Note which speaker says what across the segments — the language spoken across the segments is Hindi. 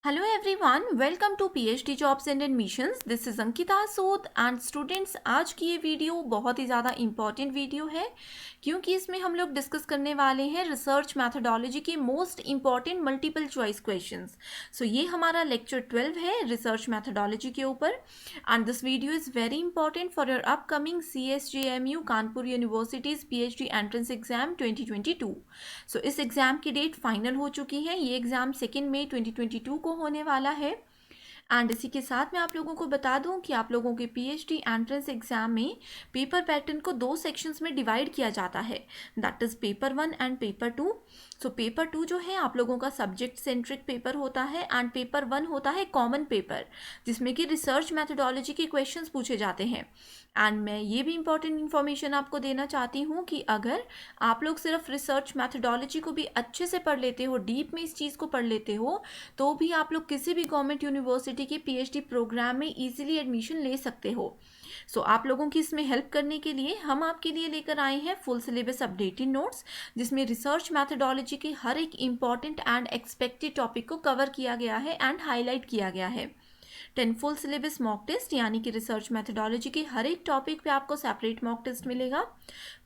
Speaker 1: Hello everyone, welcome to PhD Jobs and Admissions. This is Ankita Sood and students, आज की ये वीडियो बहुत ही ज़्यादा इम्पॉर्टेंट वीडियो है क्योंकि इसमें हम लोग डिस्कस करने वाले हैं रिसर्च मैथडोलॉजी के most important multiple choice questions. So ये हमारा लेक्चर 12 है रिसर्च मैथडोलॉजी के ऊपर and this video is very important for your upcoming CSJMU Kanpur universities PhD entrance exam 2022. So इस एग्ज़ाम की डेट फाइनल हो चुकी है. ये एग्ज़ाम 2 मई 2022 को होने वाला है एंड इसी के साथ मैं आप लोगों को बता दूं कि आप लोगों के PhD एंट्रेंस एग्जाम में पेपर पैटर्न को 2 सेक्शंस में डिवाइड किया जाता है, that is paper 1 and paper 2. So paper 2 जो है आप लोगों का सब्जेक्ट सेंट्रिक पेपर होता है एंड पेपर 1 होता है कॉमन पेपर जिसमें कि रिसर्च मैथडोलॉजी के क्वेश्चंस पूछे जाते हैं. एंड मैं ये भी इंपॉर्टेंट इन्फॉर्मेशन आपको देना चाहती हूँ कि अगर आप लोग सिर्फ रिसर्च मैथडोलॉजी को भी अच्छे से पढ़ लेते हो, डीप में इस चीज़ को पढ़ लेते हो, तो भी आप लोग किसी भी गवर्नमेंट यूनिवर्सिटी के PhD प्रोग्राम में इजीली एडमिशन ले सकते हो. सो आप लोगों की इसमें हेल्प करने के लिए हम आपके लिए लेकर आए हैं फुल सिलेबस अपडेटेड नोट्स जिसमें रिसर्च मैथडोलॉजी के हर एक इम्पॉर्टेंट एंड एक्सपेक्टेड टॉपिक को कवर किया गया है एंड हाईलाइट किया गया है. 10 फुल सिलेबस मॉक टेस्ट यानी कि रिसर्च मैथडोलॉजी के हर एक टॉपिक पे आपको सेपरेट मॉक टेस्ट मिलेगा.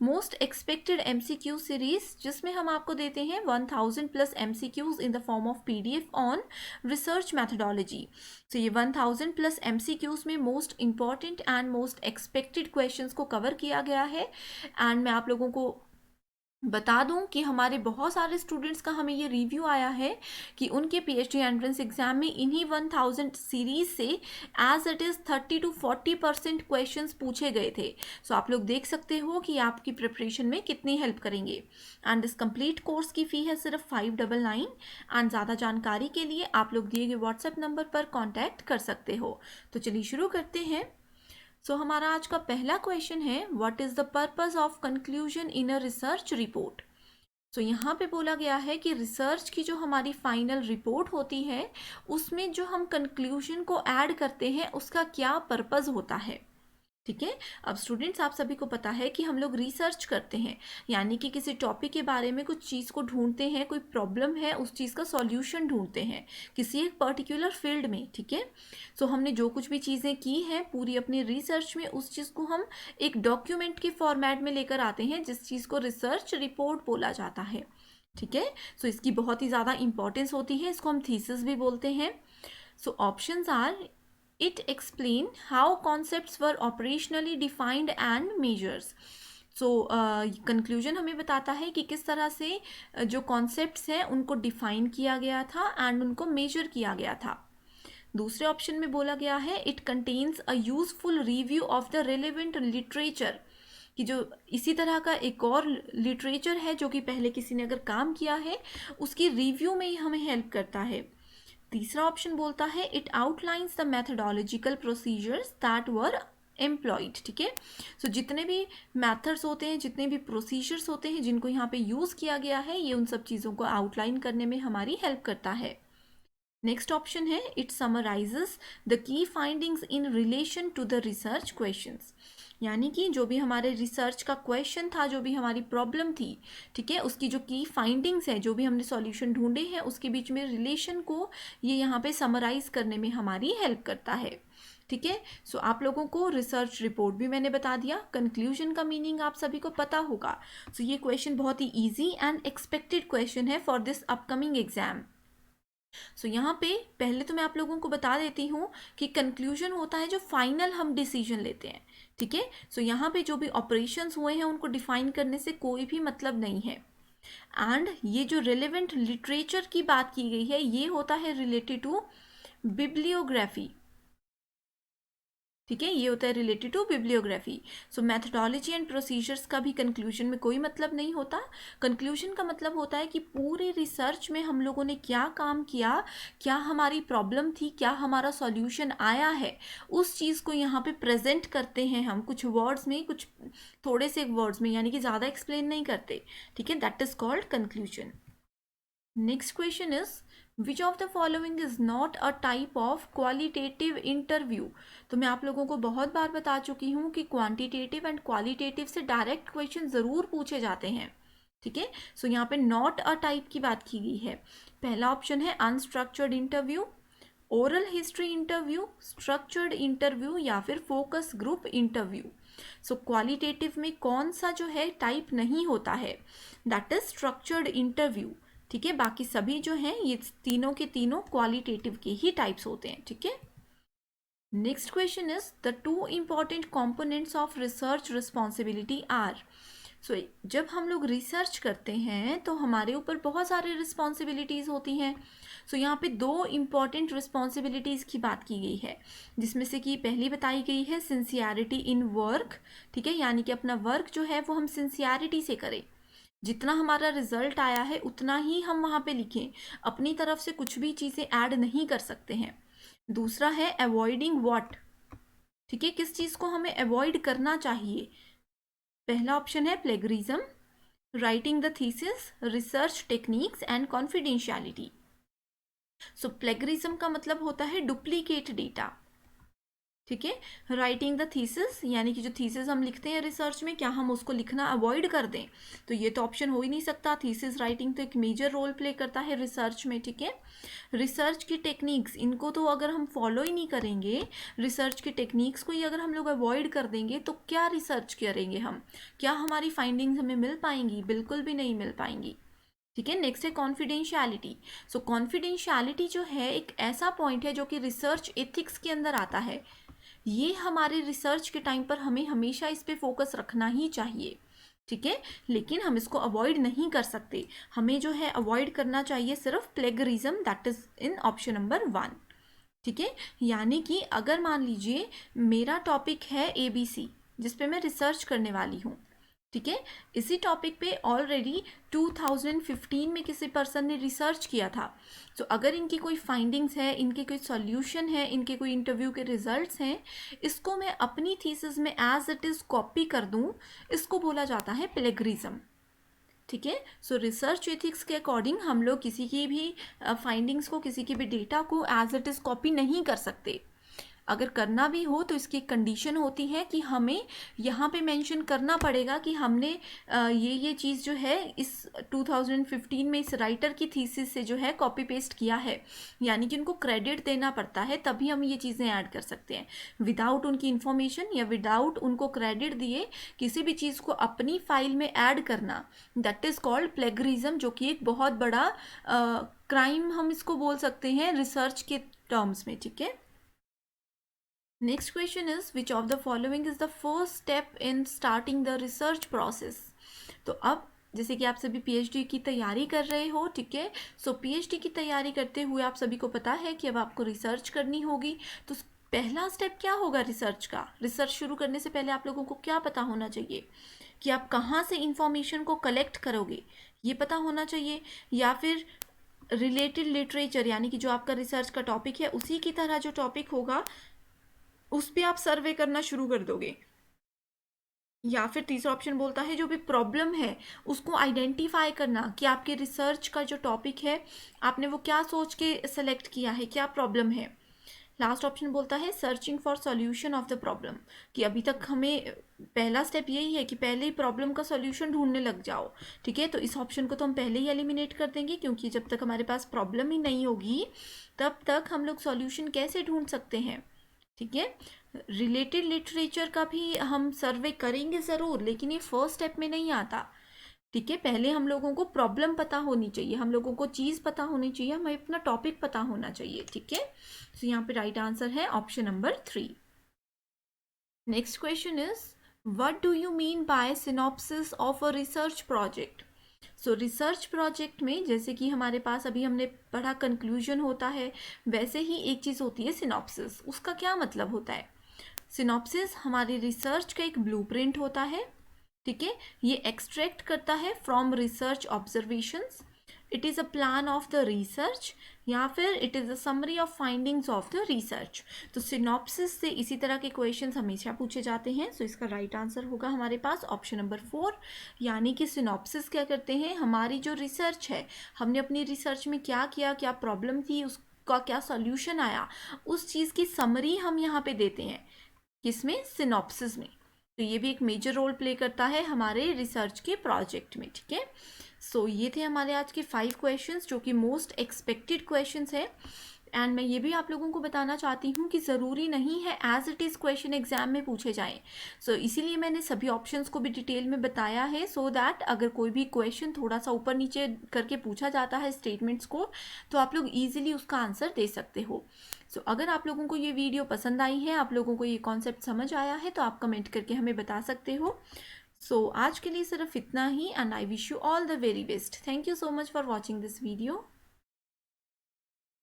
Speaker 1: मोस्ट एक्सपेक्टेड MCQ सीरीज जिसमें हम आपको देते हैं 1000+ MCQs in the form of PDF on research methodology. तो ये 1000+ MCQs में most important and most expected questions को कवर किया गया है. एंड मैं आप लोगों को बता दूं कि हमारे बहुत सारे स्टूडेंट्स का हमें ये रिव्यू आया है कि उनके PhD एंट्रेंस एग्जाम में इन्हीं 1000 सीरीज से as it is 30 to 40% questions पूछे गए थे. सो आप लोग देख सकते हो कि आपकी प्रिपरेशन में कितनी हेल्प करेंगे. एंड इस कंप्लीट कोर्स की फ़ी है सिर्फ 599 एंड ज़्यादा जानकारी के लिए आप लोग दिए गए व्हाट्सएप नंबर पर कॉन्टैक्ट कर सकते हो. तो चलिए शुरू करते हैं. सो हमारा आज का पहला क्वेश्चन है, what is the purpose of conclusion in a research report. So यहाँ पे बोला गया है कि रिसर्च की जो हमारी फाइनल रिपोर्ट होती है उसमें जो हम कंक्लूजन को ऐड करते हैं उसका क्या पर्पस होता है. ठीक है, अब स्टूडेंट्स आप सभी को पता है कि हम लोग रिसर्च करते हैं यानी कि किसी टॉपिक के बारे में कुछ चीज़ को ढूंढते हैं, कोई प्रॉब्लम है उस चीज़ का सॉल्यूशन ढूंढते हैं किसी एक पर्टिकुलर फील्ड में. ठीक है, सो हमने जो कुछ भी चीज़ें की हैं पूरी अपनी रिसर्च में उस चीज़ को हम एक डॉक्यूमेंट के फॉर्मेट में लेकर आते हैं जिस चीज़ को रिसर्च रिपोर्ट बोला जाता है. ठीक है, सो इसकी बहुत ही ज़्यादा इंपॉर्टेंस होती है, इसको हम थीसिस भी बोलते हैं. So options are, it explain how concepts were operationally defined and measures. So conclusion हमें बताता है कि किस तरह से जो कॉन्सेप्ट्स हैं उनको डिफाइन किया गया था एंड उनको मेजर किया गया था. दूसरे ऑप्शन में बोला गया है, it contains a useful review of the relevant literature, कि जो इसी तरह का एक और लिटरेचर है जो कि पहले किसी ने अगर काम किया है उसकी रिव्यू में ही हमें हेल्प करता है. तीसरा ऑप्शन बोलता है, it outlines the methodological procedures that were employed. ठीक है, सो जितने भी मैथड्स होते हैं, जितने भी प्रोसीजर्स होते हैं जिनको यहाँ पे यूज़ किया गया है, ये उन सब चीज़ों को आउटलाइन करने में हमारी हेल्प करता है. नेक्स्ट ऑप्शन है, it summarises the key findings in relation to the research questions, यानी कि जो भी हमारे रिसर्च का क्वेश्चन था, जो भी हमारी प्रॉब्लम थी, ठीक है, उसकी जो की फाइंडिंग्स है, जो भी हमने सॉल्यूशन ढूंढे हैं उसके बीच में रिलेशन को ये यहाँ पे समराइज करने में हमारी हेल्प करता है. ठीक है, सो आप लोगों को रिसर्च रिपोर्ट भी मैंने बता दिया, कंक्लूजन का मीनिंग आप सभी को पता होगा. सो ये क्वेश्चन बहुत ही ईजी एंड एक्सपेक्टेड क्वेश्चन है फॉर दिस अपकमिंग एग्जाम. सो यहाँ पे पहले तो मैं आप लोगों को बता देती हूँ कि कंक्लूजन होता है जो फाइनल हम डिसीजन लेते हैं. ठीक है, सो यहाँ पे जो भी ऑपरेशंस हुए हैं उनको डिफाइन करने से कोई भी मतलब नहीं है. एंड ये जो रिलेवेंट लिटरेचर की बात की गई है ये होता है रिलेटेड टू बिब्लियोग्राफी. ठीक है, ये होता है related to bibliography. So methodology and procedures का भी कंक्लूजन में कोई मतलब नहीं होता. कंक्लूजन का मतलब होता है कि पूरे रिसर्च में हम लोगों ने क्या काम किया, क्या हमारी प्रॉब्लम थी, क्या हमारा सॉल्यूशन आया है, उस चीज़ को यहाँ पे प्रेजेंट करते हैं हम कुछ वर्ड्स में, कुछ थोड़े से वर्ड्स में, यानी कि ज़्यादा एक्सप्लेन नहीं करते. ठीक है, that is called conclusion. Next question is, which of the following is not a type of qualitative interview. तो मैं आप लोगों को बहुत बार बता चुकी हूँ कि क्वांटिटेटिव एंड क्वालिटेटिव से डायरेक्ट क्वेश्चन ज़रूर पूछे जाते हैं. ठीक है, सो यहाँ पे नॉट अ टाइप की बात की गई है. पहला ऑप्शन है unstructured interview, oral history interview, structured interview या फिर फोकस ग्रुप इंटरव्यू। सो क्वालिटेटिव में कौन सा जो है टाइप नहीं होता है, दैट इज स्ट्रक्चर्ड इंटरव्यू। ठीक है, बाकी सभी जो हैं ये तीनों के तीनों क्वालिटेटिव के ही टाइप्स होते हैं। ठीक है, next question is the two important components of research responsibility are. So जब हम लोग रिसर्च करते हैं तो हमारे ऊपर बहुत सारे रिस्पॉन्सिबिलिटीज़ होती हैं। सो यहाँ पे दो इम्पॉर्टेंट रिस्पॉन्सिबिलिटीज़ की बात की गई है, जिसमें से कि पहली बताई गई है सिंसियरिटी इन वर्क। ठीक है, यानी कि अपना वर्क जो है वो हम सिंसियरिटी से करें, जितना हमारा रिजल्ट आया है उतना ही हम वहाँ पे लिखें, अपनी तरफ से कुछ भी चीज़ें ऐड नहीं कर सकते हैं। दूसरा है अवॉइडिंग व्हाट। ठीक है, किस चीज़ को हमें अवॉइड करना चाहिए। पहला ऑप्शन है plagiarism, writing the thesis, research techniques and confidentiality. So plagiarism का मतलब होता है डुप्लीकेट डेटा। ठीक है, राइटिंग द थीसिस यानी कि जो थीसिस हम लिखते हैं रिसर्च में, क्या हम उसको लिखना अवॉइड कर दें, तो ये तो ऑप्शन हो ही नहीं सकता। थीसिस राइटिंग तो एक मेजर रोल प्ले करता है रिसर्च में। ठीक है, रिसर्च की टेक्निक्स, इनको तो अगर हम फॉलो ही नहीं करेंगे, रिसर्च की टेक्निक्स को ही अगर हम लोग अवॉइड कर देंगे तो क्या रिसर्च करेंगे हम, क्या हमारी फाइंडिंग्स हमें मिल पाएंगी, बिल्कुल भी नहीं मिल पाएंगी। ठीक है, नेक्स्ट है कॉन्फिडेंशियलिटी। सो कॉन्फिडेंशियलिटी जो है एक ऐसा पॉइंट है जो कि रिसर्च एथिक्स के अंदर आता है। ये हमारे रिसर्च के टाइम पर हमें हमेशा इस पे फोकस रखना ही चाहिए। ठीक है, लेकिन हम इसको अवॉइड नहीं कर सकते, हमें जो है अवॉइड करना चाहिए सिर्फ plagiarism, that is in option number 1। ठीक है, यानी कि अगर मान लीजिए मेरा टॉपिक है ABC जिस पे मैं रिसर्च करने वाली हूँ। ठीक है, इसी टॉपिक पे ऑलरेडी 2015 में किसी पर्सन ने रिसर्च किया था। तो अगर इनकी कोई फाइंडिंग्स है, इनके कोई सॉल्यूशन है, इनके कोई इंटरव्यू के रिजल्ट्स हैं, इसको मैं अपनी थीसिस में एज इट इज़ कॉपी कर दूं, इसको बोला जाता है प्लेगरिज्म। ठीक है, सो रिसर्च एथिक्स के अकॉर्डिंग हम लोग किसी की भी फाइंडिंग्स को, किसी की भी डेटा को एज इट इज़ कॉपी नहीं कर सकते। अगर करना भी हो तो इसकी कंडीशन होती है कि हमें यहाँ पे मेंशन करना पड़ेगा कि हमने ये चीज़ जो है इस 2015 में इस राइटर की थीसिस से जो है कॉपी पेस्ट किया है, यानी कि उनको क्रेडिट देना पड़ता है, तभी हम ये चीज़ें ऐड कर सकते हैं। विदाउट उनकी इन्फॉर्मेशन या विदाउट उनको क्रेडिट दिए किसी भी चीज़ को अपनी फाइल में ऐड करना, दैट इज़ कॉल्ड प्लेगरिज्म, जो कि एक बहुत बड़ा क्राइम हम इसको बोल सकते हैं रिसर्च के टर्म्स में। ठीक है, next question is which of the following is the first step in starting the research process. तो अब जैसे कि आप सभी PhD की तैयारी कर रहे हो, ठीक है, सो PhD की तैयारी करते हुए आप सभी को पता है कि अब आपको रिसर्च करनी होगी। तो पहला स्टेप क्या होगा रिसर्च का। रिसर्च शुरू करने से पहले आप लोगों को क्या पता होना चाहिए कि आप कहाँ से इंफॉर्मेशन को कलेक्ट करोगे, ये पता होना चाहिए, या फिर रिलेटेड लिटरेचर यानी कि जो आपका रिसर्च का टॉपिक है उसी की तरह जो टॉपिक होगा उस पर आप सर्वे करना शुरू कर दोगे, या फिर तीसरा ऑप्शन बोलता है जो भी प्रॉब्लम है उसको आइडेंटिफाई करना कि आपके रिसर्च का जो टॉपिक है आपने वो क्या सोच के सेलेक्ट किया है, क्या प्रॉब्लम है। लास्ट ऑप्शन बोलता है searching for solution of the problem, कि अभी तक हमें पहला स्टेप यही है कि पहले ही प्रॉब्लम का सॉल्यूशन ढूंढने लग जाओ। ठीक है, तो इस ऑप्शन को तो हम पहले ही एलिमिनेट कर देंगे, क्योंकि जब तक हमारे पास प्रॉब्लम ही नहीं होगी तब तक हम लोग सॉल्यूशन कैसे ढूंढ सकते हैं। ठीक है, रिलेटेड लिटरेचर का भी हम सर्वे करेंगे ज़रूर, लेकिन ये फर्स्ट स्टेप में नहीं आता। ठीक है, पहले हम लोगों को प्रॉब्लम पता होनी चाहिए, हम लोगों को चीज़ पता होनी चाहिए, हमें अपना टॉपिक पता होना चाहिए। ठीक है, तो यहाँ पे राइट आंसर है option number 3। Next question is what do you mean by synopsis of a research project. So research project में जैसे कि हमारे पास अभी हमने पढ़ा कंक्लूजन होता है, वैसे ही एक चीज़ होती है सिनॉप्सिस। उसका क्या मतलब होता है। सिनॉप्सिस हमारी रिसर्च का एक ब्लूप्रिंट होता है। ठीक है, ये एक्सट्रैक्ट करता है from research observations, it is a plan of the research, या फिर it is a summary of findings of the research. तो सिनॉप्सिस से इसी तरह के क्वेश्चंस हमेशा पूछे जाते हैं। सो इसका राइट आंसर होगा हमारे पास ऑप्शन नंबर 4, यानी कि सिनॉप्सिस क्या करते हैं, हमारी जो रिसर्च है, हमने अपनी रिसर्च में क्या किया, क्या प्रॉब्लम थी, उसका क्या सॉल्यूशन आया, उस चीज़ की समरी हम यहाँ पे देते हैं, किसमें, सिनॉप्सिस में। तो ये भी एक मेजर रोल प्ले करता है हमारे रिसर्च के प्रोजेक्ट में। ठीक है, सो ये थे हमारे आज के 5 क्वेश्चंस जो कि मोस्ट एक्सपेक्टेड क्वेश्चंस हैं। एंड मैं ये भी आप लोगों को बताना चाहती हूँ कि ज़रूरी नहीं है as it is question exam में पूछे जाएं। सो इसीलिए मैंने सभी ऑप्शंस को भी डिटेल में बताया है, सो दैट अगर कोई भी क्वेश्चन थोड़ा सा ऊपर नीचे करके पूछा जाता है स्टेटमेंट्स को, तो आप लोग ईजिली उसका आंसर दे सकते हो। सो अगर आप लोगों को ये वीडियो पसंद आई है, आप लोगों को ये कॉन्सेप्ट समझ आया है, तो आप कमेंट करके हमें बता सकते हो। सो आज के लिए सिर्फ इतना ही, and I wish you all the very best. Thank you so much for watching this video.